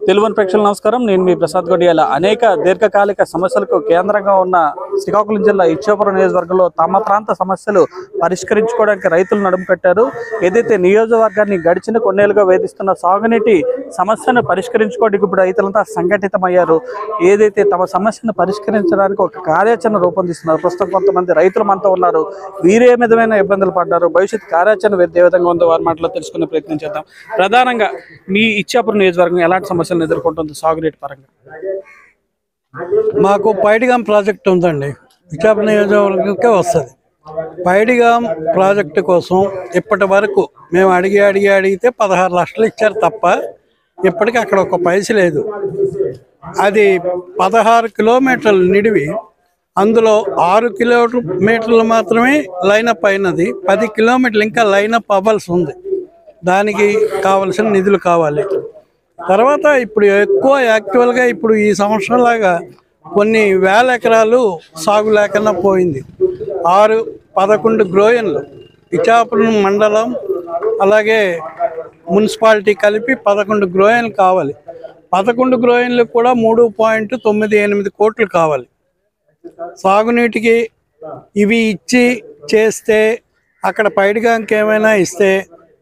తెలుగు ప్రేక్షకులకు నమస్కారం. నేను మీ ప్రసాద్ గొడియాల. అనేక దీర్ఘకాలిక సమస్యలకు కేంద్రంగా ఉన్న శ్రీకాకుళం జిల్లా ఇచ్చాపురం నియోజకవర్గంలో తమ ప్రాంత సమస్యలు పరిష్కరించుకోవడానికి రైతులు నడుము కట్టారు. ఏదైతే నియోజకవర్గాన్ని గడిచిన కొన్నేళ్లుగా వేధిస్తున్న సాగునీటి సమస్యను పరిష్కరించుకోవడానికి ఇప్పుడు రైతులంతా సంఘటితమయ్యారు. ఏదైతే తమ సమస్యను పరిష్కరించడానికి ఒక కార్యాచరణ రూపొందిస్తున్నారు. ప్రస్తుతం కొంతమంది రైతులు మనతో ఉన్నారు. వీరే విధమైన ఇబ్బందులు పడ్డారు. భవిష్యత్ కార్యాచరణ ఏ విధంగా ఉందో వారి మాటలో తెలుసుకునే ప్రయత్నం చేద్దాం. ప్రధానంగా మీ ఇచ్చాపురం నియోజకవర్గం ఎలాంటి సమస్యలను ఎదుర్కొంటుంది సాగునీటి పరంగా? మాకు పైడిగాం ప్రాజెక్ట్ ఉందండి. ఇచ్చాపురం నియోజకవర్గంకే వస్తుంది. పైడిగాం ప్రాజెక్టు కోసం ఇప్పటి వరకు మేము అడిగితే 16 లక్షలు ఇచ్చారు తప్ప ఇప్పటికీ అక్కడ ఒక పైస లేదు. అది 16 కిలోమీటర్లు నిడివి, అందులో 6 కిలోమీటర్లు మాత్రమే లైనప్ అయినది. 10 కిలోమీటర్లు ఇంకా లైనప్ అవ్వాల్సి ఉంది. దానికి కావలసిన నిధులు కావాలి. తర్వాత ఇప్పుడు ఎక్కువ యాక్చువల్గా ఇప్పుడు ఈ సంవత్సరంలాగా కొన్ని వేల ఎకరాలు సాగు లేకుండా పోయింది. 11 గ్రోయన్లు ఇచ్చాపురం మండలం అలాగే మున్సిపాలిటీ కలిపి 11 గ్రోయన్లు కావాలి. 11 గ్రోయన్లకు కూడా 3.98 కోట్లు కావాలి. సాగునీటికి ఇవి ఇచ్చి చేస్తే అక్కడ పైడిగాంకి ఏమైనా ఇస్తే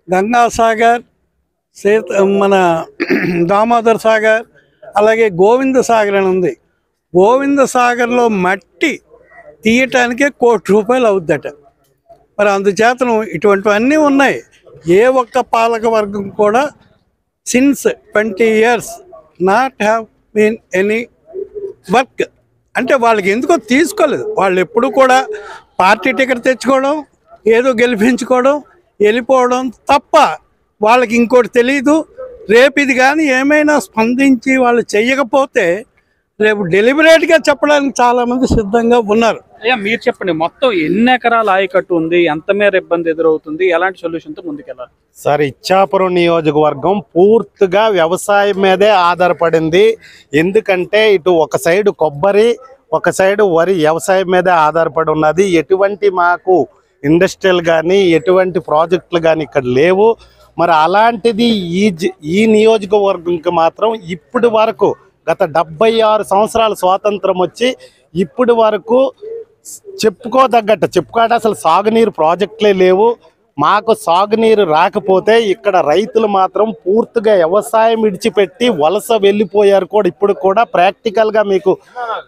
గంగాసాగర్, మన దామోదర్ సాగర్ అలాగే గోవింద సాగర్ అని ఉంది. గోవింద సాగర్లో మట్టి తీయటానికే ₹1 కోటి అవుద్దట. మరి అందుచేతను ఇటువంటివన్నీ ఉన్నాయి. ఏ ఒక్క పాలక వర్గం కూడా since 20 years not have been any work. అంటే వాళ్ళకి ఎందుకో తీసుకోలేదు. వాళ్ళు ఎప్పుడు కూడా పార్టీ టికెట్ తెచ్చుకోవడం, ఏదో గెలిపించుకోవడం, వెళ్ళిపోవడం తప్ప వాళ్ళకి ఇంకోటి తెలీదు. రేపు ఇది కానీ ఏమైనా స్పందించి వాళ్ళు చెయ్యకపోతే రేపు డెలిబరేట్గా చెప్పడానికి చాలామంది సిద్ధంగా ఉన్నారు. అయ్యా, మీరు చెప్పండి, మొత్తం ఎన్ని ఎకరాల ఆయకట్టు ఉంది, ఎంత మేర ఇబ్బంది ఎదురవుతుంది, ఎలాంటి సొల్యూషన్తో ముందుకెళ్ళాలి? సార్, ఇచ్చాపురం నియోజకవర్గం పూర్తిగా వ్యవసాయం మీదే ఆధారపడింది. ఎందుకంటే ఇటు ఒక సైడు కొబ్బరి, ఒక సైడు వరి వ్యవసాయం మీదే ఆధారపడి ఉన్నది. ఎటువంటి మాకు ఇండస్ట్రియల్ కానీ ఎటువంటి ప్రాజెక్టులు కానీ ఇక్కడ లేవు. మరి అలాంటిది ఈ నియోజకవర్గంకి మాత్రం ఇప్పటి వరకు గత 76 సంవత్సరాల స్వాతంత్రం వచ్చి ఇప్పటి వరకు చెప్పుకోవడం అసలు సాగునీరు ప్రాజెక్టులే లేవు. మాకు సాగునీరు రాకపోతే ఇక్కడ రైతులు మాత్రం పూర్తిగా వ్యవసాయం విడిచిపెట్టి వలస వెళ్ళిపోయారు కూడా. ఇప్పుడు కూడా ప్రాక్టికల్గా మీకు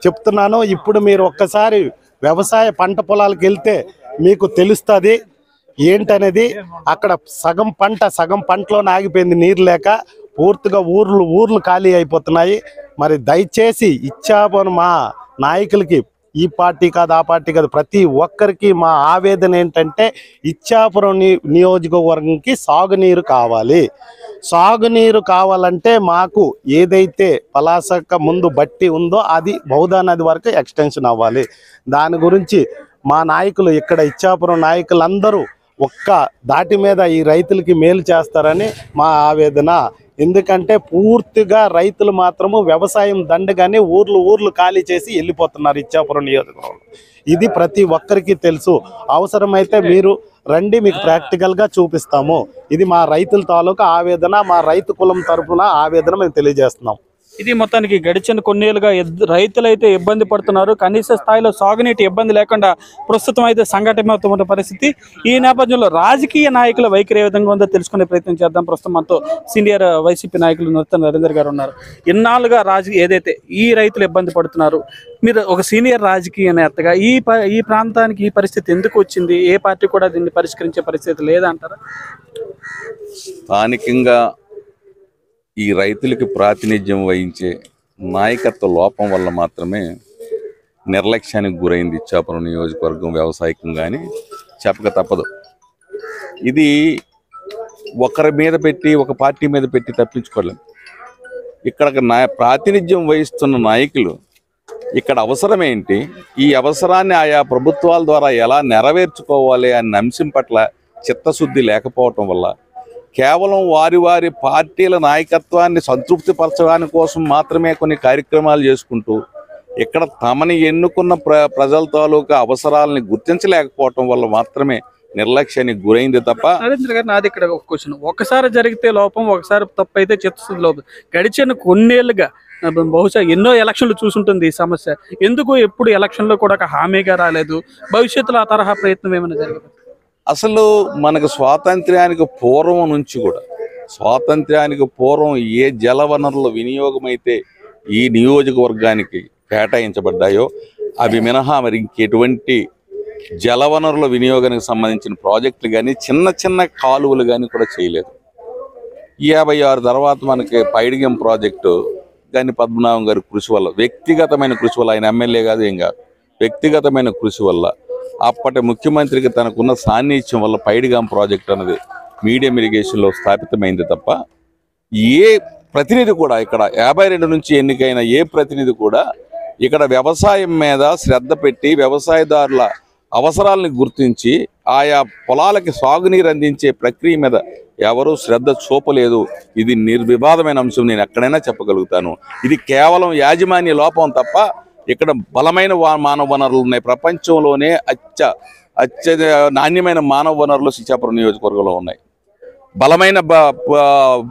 చెప్తున్నాను. ఇప్పుడు మీరు ఒక్కసారి వ్యవసాయ పంట పొలాలకు వెళ్తే మీకు తెలుస్తుంది ఏంటనేది. అక్కడ సగం పంటలో ఆగిపోయింది నీరు లేక. పూర్తిగా ఊర్లు ఖాళీ అయిపోతున్నాయి. మరి దయచేసి ఇచ్చాపురం మా నాయకులకి, ఈ పార్టీ కాదు ఆ పార్టీ కాదు, ప్రతి ఒక్కరికి మా ఆవేదన ఏంటంటే ఇచ్చాపురం నియోజకవర్గంకి సాగునీరు కావాలి. సాగునీరు కావాలంటే మాకు ఏదైతే పలాసక ముందు బట్టి ఉందో అది బహుదా నది వరకు ఎక్స్టెన్షన్ అవ్వాలి. దాని గురించి మా నాయకులు, ఇక్కడ ఇచ్చాపురం నాయకులందరూ ఒక్క దాటి మీద ఈ రైతులకి మేలు చేస్తారని మా ఆవేదన. ఎందుకంటే పూర్తిగా రైతులు మాత్రము వ్యవసాయం దండగానే ఊర్లు ఖాళీ చేసి వెళ్ళిపోతున్నారు ఇచ్చాపురం నియోజకవర్గంలో. ఇది ప్రతి ఒక్కరికి తెలుసు. అవసరమైతే మీరు రండి, మీకు ప్రాక్టికల్గా చూపిస్తాము. ఇది మా రైతుల తాలూకా ఆవేదన, మా రైతు కులం తరఫున ఆవేదన మేము తెలియజేస్తున్నాం. ఇది మొత్తానికి గడిచిన కొన్నేళ్లుగా రైతులైతే ఇబ్బంది పడుతున్నారు. కనీస స్థాయిలో సాగునీటి ఇబ్బంది లేకుండా ప్రస్తుతం అయితే సంఘటన పరిస్థితి. ఈ నేపథ్యంలో రాజకీయ నాయకుల వైఖరి ఏ విధంగా ఉందో తెలుసుకునే ప్రయత్నం చేద్దాం. ప్రస్తుతం మనతో సీనియర్ వైసీపీ నాయకులు నూతన నరేందర్ గారు ఉన్నారు. ఇన్నాళ్ళుగా ఏదైతే ఈ రైతులు ఇబ్బంది పడుతున్నారు, మీరు ఒక సీనియర్ రాజకీయ నేతగా ఈ ప్రాంతానికి ఈ పరిస్థితి ఎందుకు వచ్చింది? ఏ పార్టీ కూడా దీన్ని పరిష్కరించే పరిస్థితి లేదంటారా? స్థానికంగా ఈ రైతులకి ప్రాతినిధ్యం వహించే నాయకత్వ లోపం వల్ల మాత్రమే నిర్లక్ష్యానికి గురైంది ఇచ్చాపురం నియోజకవర్గం వ్యవసాయకంగానే చెప్పక తప్పదు. ఇది ఒకరి మీద పెట్టి, ఒక పార్టీ మీద పెట్టి తప్పించుకోలేము. ఇక్కడ ప్రాతినిధ్యం వహిస్తున్న నాయకులు ఇక్కడ అవసరం ఏంటి, ఈ అవసరాన్ని ఆయా ప్రభుత్వాల ద్వారా ఎలా నెరవేర్చుకోవాలి అనే అంశం పట్ల చిత్తశుద్ధి లేకపోవటం వల్ల కేవలం వారి పార్టీల నాయకత్వాన్ని సంతృప్తిపరచడానికి కోసం మాత్రమే కొన్ని కార్యక్రమాలు చేసుకుంటూ ఇక్కడ తమని ఎన్నుకున్న ప్రజల తాలూకా అవసరాలని గుర్తించలేకపోవటం వల్ల మాత్రమే నిర్లక్ష్యానికి గురైంది తప్ప. నరేంద్ర గారు, నాది ఇక్కడ ఒక క్వశ్చన్. ఒకసారి జరిగితే లోపం, ఒకసారి తప్పు అయితే చిత్తశుద్ధి లోపం. గడిచిన కొన్నేళ్లుగా బహుశా ఎన్నో ఎలక్షన్లు చూసుంటుంది ఈ సమస్య. ఎందుకు ఎప్పుడు ఎలక్షన్లో కూడా ఒక హామీగా రాలేదు? భవిష్యత్తులో ఆ తరహా ప్రయత్నం ఏమైనా జరిగింది? అసలు మనకు స్వాతంత్ర్యానికి పూర్వం నుంచి కూడా, స్వాతంత్ర్యానికి పూర్వం ఏ జలవనరుల వినియోగం అయితే ఈ నియోజకవర్గానికి కేటాయించబడ్డాయో అవి మినహా మరి ఇంకెటువంటి జలవనరుల వినియోగానికి సంబంధించిన ప్రాజెక్టులు కానీ చిన్న చిన్న కాలువలు కానీ కూడా చేయలేదు. 56 తర్వాత మనకి పైడిగం ప్రాజెక్టు కానీ పద్మనాభం గారి కృషి వల్ల, వ్యక్తిగతమైన కృషి వల్ల, ఆయన ఎమ్మెల్యే కాదు ఏం కాదు, వ్యక్తిగతమైన కృషి వల్ల, అప్పటి ముఖ్యమంత్రికి తనకున్న సాన్నిధ్యం వల్ల పైడిగం ప్రాజెక్ట్ అనేది మీడియం ఇరిగేషన్లో స్థాపితమైంది తప్ప ఏ ప్రతినిధి కూడా ఇక్కడ 52 నుంచి ఎన్నికైన ఏ ప్రతినిధి కూడా ఇక్కడ వ్యవసాయం మీద శ్రద్ధ పెట్టి వ్యవసాయదారుల అవసరాలను గుర్తించి ఆయా పొలాలకి సాగునీరు అందించే ప్రక్రియ మీద ఎవరూ శ్రద్ధ చూపలేదు. ఇది నిర్వివాదమైన అంశం, నేను ఎక్కడైనా చెప్పగలుగుతాను. ఇది కేవలం యాజమాన్య లోపం తప్ప ఇక్కడ బలమైన మానవ వనరులు ఉన్నాయి. ప్రపంచంలోనే నాణ్యమైన మానవ వనరులు ఇచ్చాపురం నియోజకవర్గంలో ఉన్నాయి. బలమైన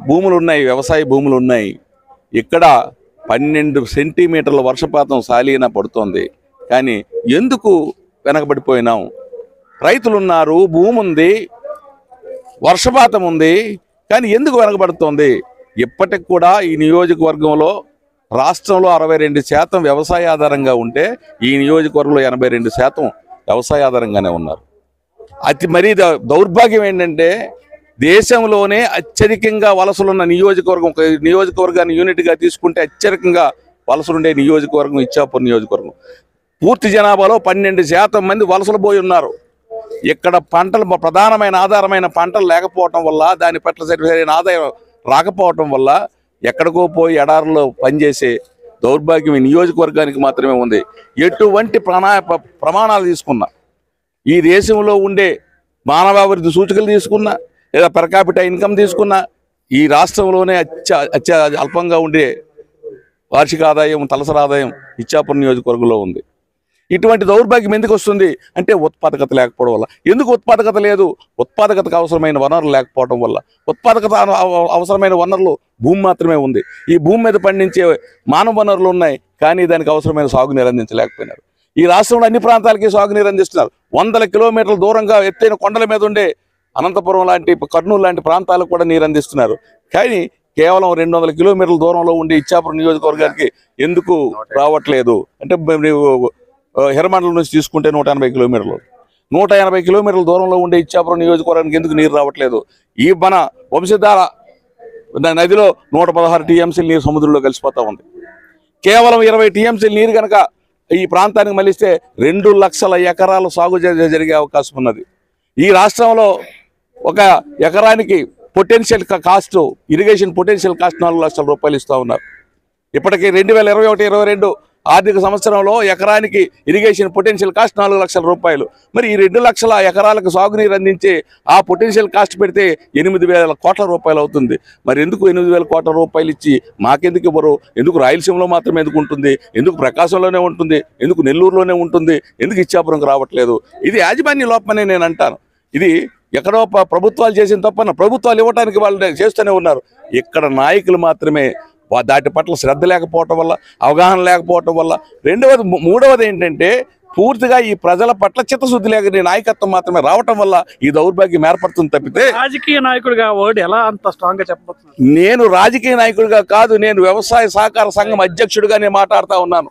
భూములు ఉన్నాయి, వ్యవసాయ భూములు ఉన్నాయి. ఇక్కడ 12 సెంటీమీటర్ల వర్షపాతం సాలీనా పడుతోంది. కానీ ఎందుకు వెనకబడిపోయినాం? రైతులున్నారు, భూమి ఉంది, వర్షపాతం ఉంది, కానీ ఎందుకు వెనకబడుతోంది? ఇప్పటికి కూడా ఈ నియోజకవర్గంలో రాష్ట్రంలో 62% వ్యవసాయ ఆధారంగా ఉంటే ఈ నియోజకవర్గంలో 82% వ్యవసాయ ఆధారంగానే ఉన్నారు. మరీ దౌర్భాగ్యం ఏంటంటే దేశంలోనే అత్యధికంగా వలసలున్న నియోజకవర్గం, నియోజకవర్గాన్ని యూనిట్గా తీసుకుంటే అత్యధికంగా వలసలుండే నియోజకవర్గం ఇచ్చాపురం నియోజకవర్గం. పూర్తి జనాభాలో 12% మంది వలసలు పోయి ఉన్నారు. ఇక్కడ పంటలు, ప్రధానమైన ఆధారమైన పంటలు లేకపోవటం వల్ల, దాని పట్ల సరైన ఆదాయం రాకపోవటం వల్ల ఎక్కడికో పోయి ఎడారులో పనిచేసే దౌర్భాగ్యం ఈ నియోజకవర్గానికి మాత్రమే ఉంది. ఎటువంటి ప్రమాణాలు తీసుకున్నా, ఈ దేశంలో ఉండే మానవాభివృద్ధి సూచికలు తీసుకున్నా, లేదా పర్ క్యాపిటా ఇన్కమ్ తీసుకున్నా, ఈ రాష్ట్రంలోనే అల్పంగా ఉండే వార్షిక ఆదాయం, తలసరి ఆదాయం ఇచ్చాపురం నియోజకవర్గంలో ఉంది. ఇటువంటి దౌర్భాగ్యం ఎందుకు వస్తుంది అంటే ఉత్పాదకత లేకపోవడం వల్ల. ఎందుకు ఉత్పాదకత లేదు? ఉత్పాదకతకు అవసరమైన వనరులు లేకపోవడం వల్ల. ఉత్పాదకత అవసరమైన వనరులు భూమి మాత్రమే ఉంది. ఈ భూమి మీద పండించే మానవ వనరులు ఉన్నాయి, కానీ దానికి అవసరమైన సాగునీరు అందించలేకపోయినారు. ఈ రాష్ట్రంలో అన్ని ప్రాంతాలకి సాగునీరు అందిస్తున్నారు. 100 కిలోమీటర్ల దూరంగా ఎత్తైన కొండల మీద ఉండే అనంతపురం లాంటి, కర్నూలు లాంటి ప్రాంతాలకు కూడా నీరు అందిస్తున్నారు. కానీ కేవలం 200 కిలోమీటర్ల దూరంలో ఉండే ఇచ్చాపురం నియోజకవర్గానికి ఎందుకు రావట్లేదు అంటే, హిరమండలం నుంచి తీసుకుంటే 180 కిలోమీటర్లు, 180 కిలోమీటర్ల దూరంలో ఉండే ఇచ్చాపురం నియోజకవర్గానికి ఎందుకు నీరు రావట్లేదు? ఈ మన వంశధార నదిలో 116 టీఎంసీలు నీరు సముద్రంలో కలిసిపోతూ ఉంది. కేవలం 20 టీఎంసీలు నీరు కనుక ఈ ప్రాంతానికి మళ్ళిస్తే 2 లక్షల ఎకరాలు సాగు జరిగే అవకాశం ఉన్నది. ఈ రాష్ట్రంలో ఒక ఎకరానికి potential cost, irrigation potential cost 4 లక్షల రూపాయలు ఇస్తూ ఉన్నారు. ఇప్పటికీ 2021-22 ఆర్థిక సంవత్సరంలో ఎకరానికి ఇరిగేషన్ పొటెన్షియల్ కాస్ట్ 4 లక్షల రూపాయలు. మరి ఈ 2 లక్షల ఎకరాలకు సాగునీరు అందించే ఆ పొటెన్షియల్ కాస్ట్ పెడితే 8,000 కోట్ల రూపాయలు అవుతుంది. మరి ఎందుకు 8,000 కోట్ల రూపాయలు ఇచ్చి మాకెందుకు ఇవ్వరు? ఎందుకు రాయలసీమలో మాత్రమే ఎందుకు ఉంటుంది? ఎందుకు ప్రకాశంలోనే ఉంటుంది? ఎందుకు నెల్లూరులోనే ఉంటుంది? ఎందుకు ఇచ్చాపురంకి రావట్లేదు? ఇది యాజమాన్య లోపమనే నేను అంటాను. ఇది ఎక్కడో ప్రభుత్వాలు చేసిన తప్పన, ప్రభుత్వాలు ఇవ్వడానికి వాళ్ళు చేస్తూనే ఉన్నారు. ఇక్కడ నాయకులు మాత్రమే దాటి పట్ల శ్రద్ధ లేకపోవటం వల్ల, అవగాహన లేకపోవటం వల్ల. మూడవది ఏంటంటే పూర్తిగా ఈ ప్రజల పట్ల చిత్తశుద్ధి లేక నాయకత్వం మాత్రమే రావటం వల్ల ఈ దౌర్భాగ్యం ఏర్పడుతుంది తప్పితే. రాజకీయ నాయకుడిగా వర్డ్ ఎలా అంత స్ట్రాంగ్ గా చెప్పబోతున్నారు? నేను రాజకీయ నాయకుడిగా కాదు, నేను వ్యవసాయ సహకార సంఘం అధ్యక్షుడిగా నేను మాట్లాడుతూ ఉన్నాను.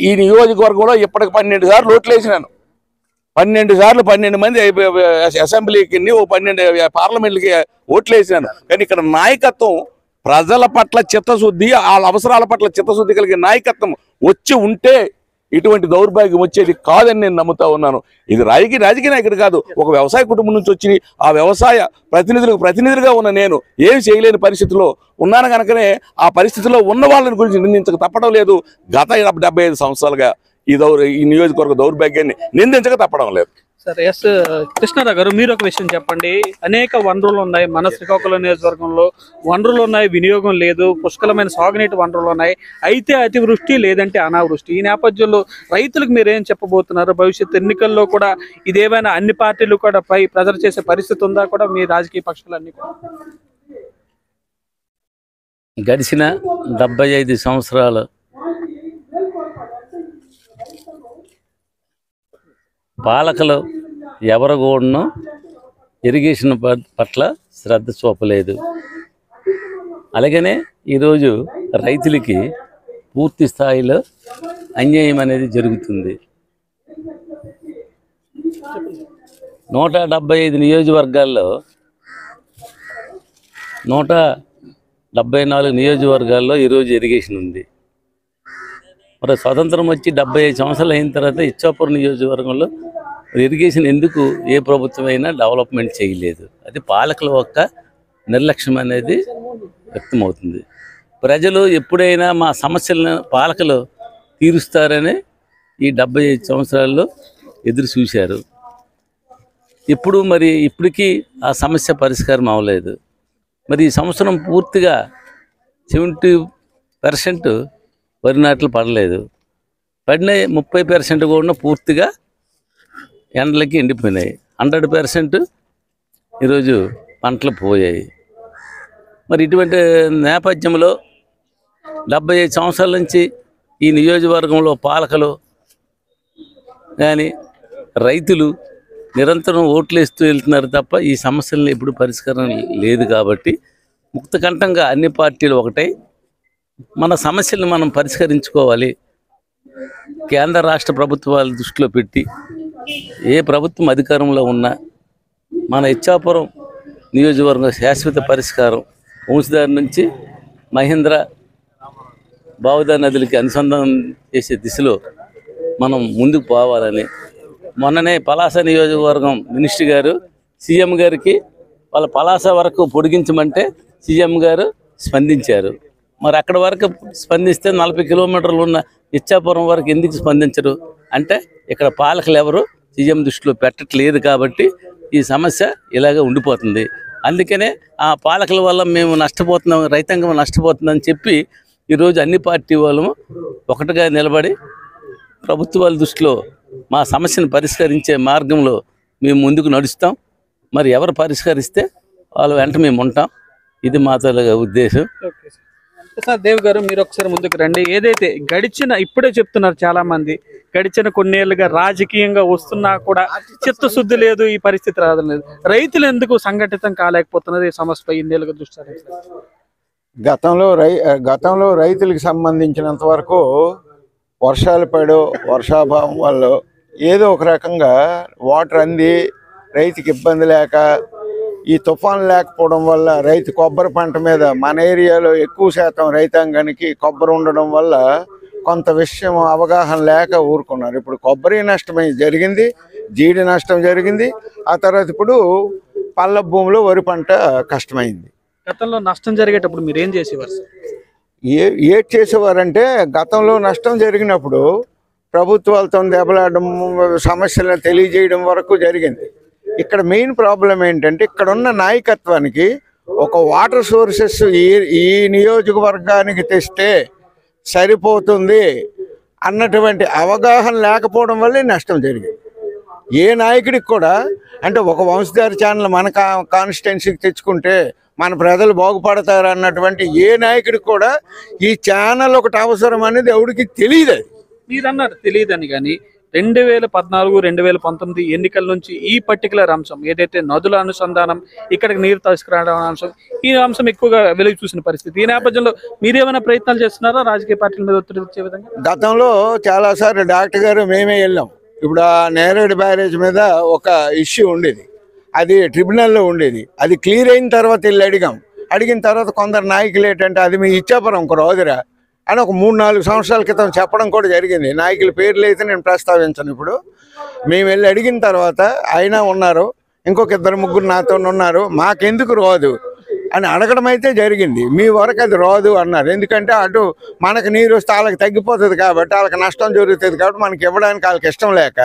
ఈ నియోజకవర్గంలో ఇప్పటికి 12 సార్లు ఓట్లు వేసినాను. 12 సార్లు 12 మంది అసెంబ్లీకి, 12 పార్లమెంట్లకి ఓట్లు వేసినాను. కానీ ఇక్కడ నాయకత్వం, ప్రజల పట్ల చిత్తశుద్ధి, వాళ్ళ అవసరాల పట్ల చిత్తశుద్ధి కలిగిన నాయకత్వం వచ్చి ఉంటే ఇటువంటి దౌర్భాగ్యం వచ్చేది కాదని నేను నమ్ముతా ఉన్నాను. ఇది రాజకీయ నాయకుడు కాదు, ఒక వ్యవసాయ కుటుంబం నుంచి వచ్చి ఆ వ్యవసాయ ప్రతినిధులుగా ఉన్న నేను ఏమి చేయలేని పరిస్థితిలో ఉన్నాను. కనుకనే ఆ పరిస్థితిలో ఉన్న వాళ్ళని గురించి నిందించక తప్పడం లేదు. గత 75 సంవత్సరాలుగా ఈ నియోజకవర్గ దౌర్భాగ్యాన్ని నిందించక తప్పడం లేదు. సరే ఎస్ కృష్ణారావు గారు, మీరు ఒక విషయం చెప్పండి. అనేక వనరులు ఉన్నాయి మన శ్రీకాకుళం నియోజకవర్గంలో, వనరులు ఉన్నాయి, వినియోగం లేదు, పుష్కలమైన సాగునీటి వనరులు ఉన్నాయి. అయితే అతివృష్టి లేదంటే అనావృష్టి. ఈ నేపథ్యంలో రైతులకు మీరు ఏం చెప్పబోతున్నారు? భవిష్యత్ ఎన్నికల్లో కూడా ఇదేమైనా అన్ని పార్టీలు కూడా పై ప్రెజర్ చేసే పరిస్థితి ఉందా కూడా మీ రాజకీయ పక్షాలన్నీ కూడా? గడిచిన 75 సంవత్సరాలు పాలకులు ఎవరు కూడా ఇరిగేషన్ పట్ల శ్రద్ధ చూపలేదు. అలాగనే ఈరోజు రైతులకి పూర్తి స్థాయిలో అన్యాయం అనేది జరుగుతుంది. 175 నియోజకవర్గాల్లో 174 నియోజకవర్గాల్లో ఈరోజు ఇరిగేషన్ ఉంది. మరి స్వతంత్రం వచ్చి 75 సంవత్సరాలు అయిన తర్వాత ఇచ్చాపురం నియోజకవర్గంలో ఇరిగేషన్ ఎందుకు ఏ ప్రభుత్వమైనా డెవలప్మెంట్ చేయలేదు? అది పాలకుల యొక్క నిర్లక్ష్యం అనేది వ్యక్తమవుతుంది. ప్రజలు ఎప్పుడైనా మా సమస్యలను పాలకులు తీరుస్తారని ఈ 75 సంవత్సరాల్లో ఎదురు చూశారు. ఇప్పటికీ ఆ సమస్య పరిష్కారం అవ్వలేదు. మరి ఈ సంవత్సరం పూర్తిగా 70% వరి నాట్లు పడలేదు. పడిన 30% కూడా పూర్తిగా ఎండలకి ఎండిపోయినాయి. 100% ఈరోజు పంటలు పోయాయి. మరి ఇటువంటి నేపథ్యంలో 75 సంవత్సరాల నుంచి ఈ నియోజకవర్గంలో పాలకులు కానీ రైతులు నిరంతరం ఓట్లు వేస్తూ వెళ్తున్నారు తప్ప ఈ సమస్యలను ఎప్పుడు పరిష్కారం లేదు. కాబట్టి ముక్తకంఠంగా అన్ని పార్టీలు ఒకటై మన సమస్యలను మనం పరిష్కరించుకోవాలి. కేంద్ర రాష్ట్ర ప్రభుత్వాల దృష్టిలో పెట్టి ఏ ప్రభుత్వం అధికారంలో ఉన్నా మన ఇచ్చాపురం నియోజకవర్గం శాశ్వత పరిష్కారం వంశధార నుంచి మహేంద్ర బావుదా నదులకి అనుసంధానం చేసే దిశలో మనం ముందుకు పోవాలని మొన్ననే పలాస నియోజకవర్గం మినిస్టర్ గారు సీఎం గారికి వాళ్ళ పలాస వరకు పొడిగించమంటే సీఎం గారు స్పందించారు. మరి అక్కడ వరకు స్పందిస్తే 40 కిలోమీటర్లు ఉన్న ఇచ్చాపురం వరకు ఎందుకు స్పందించరు అంటే ఇక్కడ పాలకులు ఎవరు సీఎం దృష్టిలో పెట్టట్లేదు. కాబట్టి ఈ సమస్య ఇలాగే ఉండిపోతుంది. అందుకనే ఆ పాలకుల వల్ల మేము నష్టపోతున్నాం, రైతాంగం నష్టపోతుందని చెప్పి ఈరోజు అన్ని పార్టీ వాళ్ళము ఒకటిగా నిలబడి ప్రభుత్వాల దృష్టిలో మా సమస్యను పరిష్కరించే మార్గంలో మేము ముందుకు నడుస్తాం. మరి ఎవరు పరిష్కరిస్తే వాళ్ళ వెంట మేము ఉంటాం. ఇది మా ఉద్దేశం. సార్ దేవ్ గారు, మీరు ఒకసారి ముందుకు రండి. ఏదైతే ఇప్పుడే చెప్తున్నారు చాలా మంది, గడిచిన కొన్నేళ్లుగా రాజకీయంగా వస్తున్నా కూడా చిత్తశుద్ధి లేదు, ఈ పరిస్థితి రాదలేదు. రైతులు ఎందుకు సంఘటితం కాలేకపోతున్నది ఈ సమస్యపై ఇన్నేళ్ళుగా దృష్టి సారించారు? గతంలో రైతులకు సంబంధించినంత వరకు వర్షాలు పడో వర్షాభావం వల్ల ఏదో ఒక రకంగా వాటర్ అంది రైతుకి ఇబ్బంది లేక, ఈ తుఫాను లేకపోవడం వల్ల రైతు కొబ్బరి పంట మీద మన ఏరియాలో ఎక్కువ శాతం రైతాంగానికి కొబ్బరి ఉండడం వల్ల కొంత విషయం అవగాహన లేక ఊరుకున్నారు. ఇప్పుడు కొబ్బరి నష్టం జరిగింది, జీడి నష్టం జరిగింది, ఆ తర్వాత ఇప్పుడు పళ్ళ భూమిలో వరి పంట కష్టమైంది. గతంలో నష్టం జరిగేటప్పుడు మీరు ఏం చేసేవారు? ఏం చేసేవారంటే గతంలో నష్టం జరిగినప్పుడు ప్రభుత్వాలతో దెబ్బలాడడం, సమస్యలను తెలియజేయడం వరకు జరిగింది. ఇక్కడ మెయిన్ ప్రాబ్లం ఏంటంటే ఇక్కడ ఉన్న నాయకత్వానికి ఒక వాటర్ సోర్సెస్ ఈ నియోజకవర్గానికి తెస్తే సరిపోతుంది అన్నటువంటి అవగాహన లేకపోవడం వల్లే నష్టం జరిగింది. ఏ నాయకుడికి కూడా అంటే ఒక వంశధార ఛానల్ మన కాన్స్టిట్యున్సీకి తెచ్చుకుంటే మన ప్రజలు బాగుపడతారు అన్నటువంటి ఏ నాయకుడికి కూడా ఈ ఛానల్ ఒకటి అవసరం అనేది ఎవరికి తెలియదు. మీరు అన్నారు తెలియదని, కానీ 2014-2019 ఎన్నికల నుంచి ఈ పర్టికులర్ అంశం ఏదైతే నదుల అనుసంధానం, ఇక్కడికి నీరు తీసుకురావడం అంశం, ఈ అంశం ఎక్కువగా వెలుగు చూసిన పరిస్థితి. ఈ నేపథ్యంలో మీరేమైనా ప్రయత్నాలు చేస్తున్నారా రాజకీయ పార్టీల మీద ఒత్తిడి ఇచ్చే విధంగా? గతంలో చాలాసార్లు డాక్టర్ గారు మేమే వెళ్ళాం. ఇప్పుడు ఆ నేరేడు బ్యారేజ్ మీద ఒక ఇష్యూ ఉండేది, అది ట్రిబ్యునల్లో ఉండేది. అది క్లియర్ అయిన తర్వాత వెళ్ళి అడిగిన తర్వాత కొందరు నాయకులు ఏంటంటే అది మీ ఇచ్చాపురం ఒక రోజురా అని ఒక 3-4 సంవత్సరాల క్రితం చెప్పడం కూడా జరిగింది. నాయకుల పేర్లు అయితే నేను ప్రస్తావించను. ఇప్పుడు మేము వెళ్ళి అడిగిన తర్వాత అయినా ఉన్నారు, ఇంకొక 2-3 నాతో ఉన్నారు, మాకెందుకు రాదు అని అడగడం అయితే జరిగింది. మీ వరకు అది రాదు అన్నారు. ఎందుకంటే అటు మనకు నీరు వస్తే వాళ్ళకి తగ్గిపోతుంది కాబట్టి, వాళ్ళకి నష్టం జరుగుతుంది కాబట్టి మనకి ఇవ్వడానికి వాళ్ళకి ఇష్టం లేక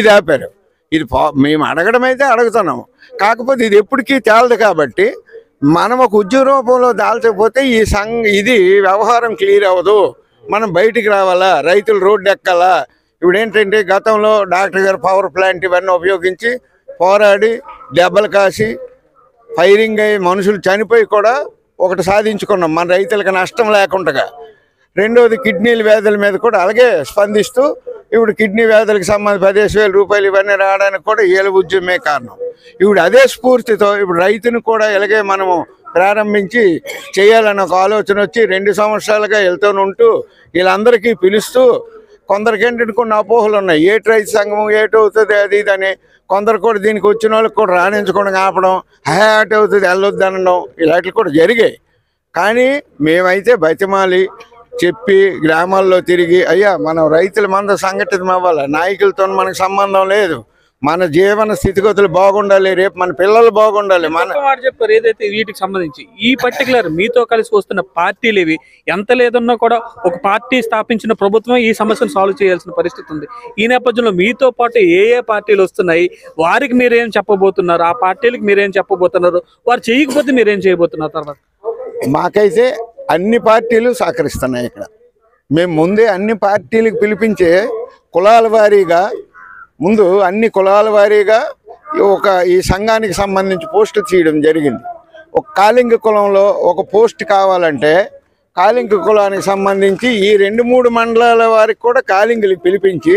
ఇది ఆపారు. ఇది మేము అడగడం అయితే అడుగుతున్నాము, కాకపోతే ఇది ఎప్పటికీ తేలదు. కాబట్టి మనం ఒక ఉద్యోగ రూపంలో దాల్చకపోతే ఇది వ్యవహారం క్లియర్ అవ్వదు. మనం బయటికి రావాలా, రైతులు రోడ్డు ఎక్కాలా. ఇప్పుడు ఏంటంటే గతంలో డాక్టర్ గారు పవర్ ప్లాంట్ ఇవన్నీ ఉపయోగించి పోరాడి దెబ్బలు కాసి ఫైరింగ్ అయ్యి మనుషులు చనిపోయి కూడా ఒకటి సాధించుకున్నాం, మన రైతులకు నష్టం లేకుండా. రెండోది కిడ్నీల వ్యాధుల మీద కూడా అలాగే స్పందిస్తూ ఇప్పుడు కిడ్నీ వ్యాధులకు సంబంధించి 15,000 రూపాయలు ఇవన్నీ రావడానికి కూడా ఏళ్ళ ఉద్యమే కారణం. ఇప్పుడు అదే స్ఫూర్తితో ఇప్పుడు రైతును కూడా ఇలాగే మనము ప్రారంభించి చేయాలన్న ఒక ఆలోచన వచ్చి 2 సంవత్సరాలుగా వెళ్తూనుంటూ వీళ్ళందరికీ పిలుస్తూ, కొందరికి ఏంటంటే కొన్ని అపోహలు ఉన్నాయి, ఏటి రైతు సంఘం ఏటవుతుంది అది ఇదని. కొందరు కూడా దీనికి వచ్చిన వాళ్ళకి కూడా రాణించకుండా ఆపడం, హ్యాట్ అవుతుంది వెళ్ళొద్దు అనడం, ఇలాంటివి కూడా జరిగాయి. కానీ మేమైతే బతిమాలి చెప్పి గ్రామాల్లో తిరిగి, అయ్యా మనం రైతుల మంద సంఘటితం అవ్వాలి, నాయకులతో మనకు సంబంధం లేదు, మన జీవన స్థితిగతులు బాగుండాలి, రేపు మన పిల్లలు బాగుండాలి. చెప్పారు ఏదైతే వీటికి సంబంధించి ఈ పర్టికులర్ మీతో కలిసి వస్తున్న పార్టీలు ఇవి ఎంత లేదన్నా కూడా ఒక పార్టీ స్థాపించిన ప్రభుత్వం ఈ సమస్యను సాల్వ్ చేయాల్సిన పరిస్థితి ఉంది. ఈ నేపథ్యంలో మీతో పాటు ఏ పార్టీలు వస్తున్నాయి, వారికి మీరేం చెప్పబోతున్నారు, ఆ పార్టీలకు మీరేం చెప్పబోతున్నారు, వారు చేయకపోతే మీరేం చేయబోతున్నారు? తర్వాత మాకైతే అన్ని పార్టీలు సహకరిస్తున్నాయి. ఇక్కడ మేము ముందే అన్ని పార్టీలకు పిలిపించే కులాల వారీగా ముందు అన్ని కులాల వారీగా ఈ సంఘానికి సంబంధించి పోస్టులు తీయడం జరిగింది. ఒక కాళింగ కులంలో ఒక పోస్ట్ కావాలంటే కాళింగ కులానికి సంబంధించి ఈ 2-3 మండలాల వారికి కూడా కాళింగులకు పిలిపించి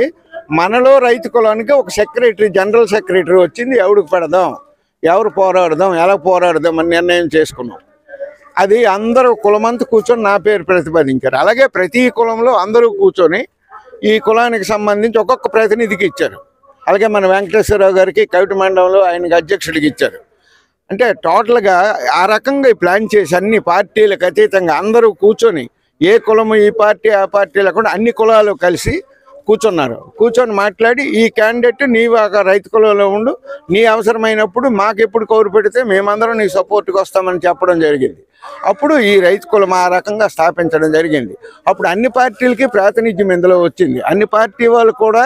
మనలో రైతు కులానికి ఒక సెక్రటరీ, జనరల్ సెక్రటరీ వచ్చింది. ఎవరికి పెడదాం, ఎవరు పోరాడదాం, ఎలా పోరాడదాం అని నిర్ణయం చేసుకున్నాం. అది అందరూ కులమంతా కూర్చొని నా పేరు ప్రతిపాదించారు. అలాగే ప్రతి కులంలో అందరూ కూర్చొని ఈ కులానికి సంబంధించి ఒక్కొక్క ప్రతినిధికి ఇచ్చారు. అలాగే మన వెంకటేశ్వరరావు గారికి కవిటి మండలంలో ఆయనకి అధ్యక్షుడికి ఇచ్చారు. అంటే టోటల్గా ఆ రకంగా ప్లాన్ చేసి అన్ని పార్టీలకు అతీతంగా అందరూ కూర్చొని ఏ కులము ఈ పార్టీ ఆ పార్టీ లేకుండా అన్ని కులాలు కలిసి కూర్చున్నారు. కూర్చొని మాట్లాడి ఈ క్యాండిడేట్ నీవు ఆ రైతు కులంలో ఉండు, నీ అవసరమైనప్పుడు మాకు ఎప్పుడు కౌరు పెడితే మేమందరం నీ సపోర్ట్కి వస్తామని చెప్పడం జరిగింది. అప్పుడు ఈ రైతు కులం ఆ రకంగా స్థాపించడం జరిగింది. అప్పుడు అన్ని పార్టీలకి ప్రాతినిధ్యం ఇందులో వచ్చింది. అన్ని పార్టీ వాళ్ళు కూడా